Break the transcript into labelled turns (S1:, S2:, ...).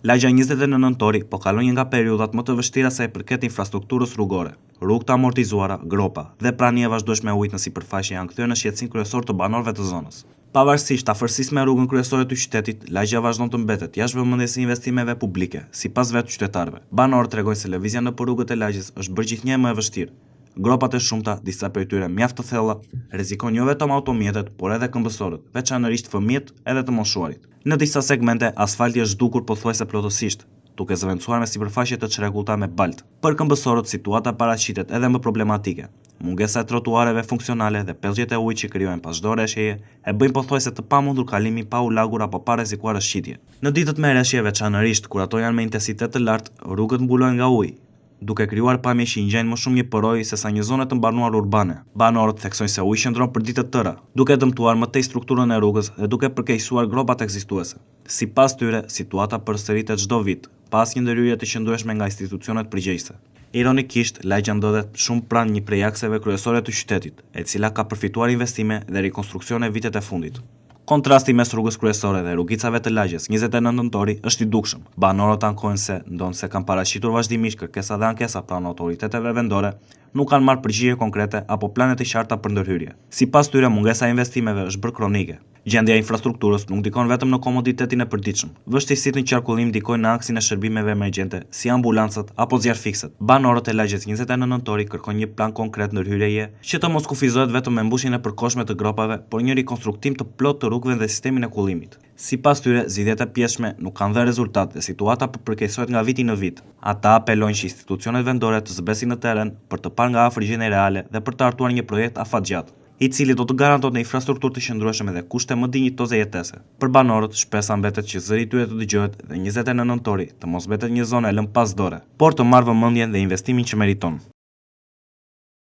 S1: Lagja 29 nëntori po kalon një nga periudhat më të vështira sa i përket infrastrukturës rrugore. Rrugë të amortizuara, gropa dhe prania e vazhdueshme e ujit në sipërfaqe janë kthyer në shqetësim kryesor të banorëve të zonës. Pavarësisht afërsisë me rrugën kryesore të qytetit, lagja vazhdon të mbetet jashtë vëmendjes së investimeve publike, sipas vetë qytetarëve. Banorët tregojnë se lëvizja nëpër rrugët e lagjës është bërë gjithnjë më e vështirë. Gropat e shumta, disa prej tyre mjaft të thella, rrezikojnë jo vetëm automjetet, por edhe këmbësorët, veçanërisht fëmijët edhe të moshuarit. Në disa segmente, asfalti është zhdukur pothuajse plotësisht, duke zëvendësuar me sipërfaqe të çrregullta me balt. Për këmbësorët, situata paraqitet edhe më problematike. Mungesa e trotuareve funksionale dhe pellgjet e ujit që krijojnë pas çdo rreshjeje e bëjnë pothuajse të pamundur kalimin pa u lagur apo pa rrezikuar shqitje. Në ditët me rreshje, veçanërisht kur ato janë me intensitet të lartë, rrugët mbulohen nga uji, duke krijuar pamje që ngjajnë më shumë një poroj sesa një zonë të mbanuar urbane. Banorët theksojnë se uji qëndron për ditë të tëra, duke dëmtuar më tej strukturën e rrugës dhe duke përkeqësuar gropat ekzistuese. Sipas tyre, situata përsëritet çdo vit, pas një ndërhyrje të qëndrueshme nga institucionet përgjegjëse. Ironikisht, lagja ndodhet shumë pranë një prej akseve kryesore të qytetit, e cila ka përfituar investime dhe rikonstruksione vitet e fundit. Kontrasti mes rrugës kryesore dhe rrugicave të lagjes 29 nëntori është i dukshëm. Banorët ankohen se, ndonse kanë paraqitur vazhdimisht kërkesa dhe ankesa pranë autoriteteve vendore, nuk kanë marrë përgjigje konkrete apo plane të qarta për ndërhyrje. Sipas tyre, mungesa e investimeve është bërë kronike. Gjendja e infrastrukturës nuk ndikon vetëm në komoditetin e përditshëm. Vështirësitë në qarkullim ndikojnë në aksin e shërbimeve emergjente, si ambulancat apo zjarrfikset. Banorët e lagjes 29 nëntori kërkojnë një plan konkret ndërhyrjeje që të mos kufizohet vetëm me mbushjen e përkohshme të gropave, por një rikonstruktim të plotë të rrugëve dhe sistemin e kullimit. Sipas tyre, zgjidhjet e pjesshme nuk kanë dhënë rezultat dhe situata po përkeqësohet nga viti në vit. Ata apelojnë që institucionet vendore të zbesin në terren për të parë nga afër gjendjen reale dhe për të hartuar një projekt afatgjatë, i cili do të garantonte një infrastrukturë të qëndrueshme dhe kushte më dinjitoze jetese. Për banorët, shpresa mbetet që zëri i tyre të dëgjohet dhe 29 nëntori të mos mbetet një zonë e lënë pas dore, por të marrë vëmendjen dhe investimin që meriton.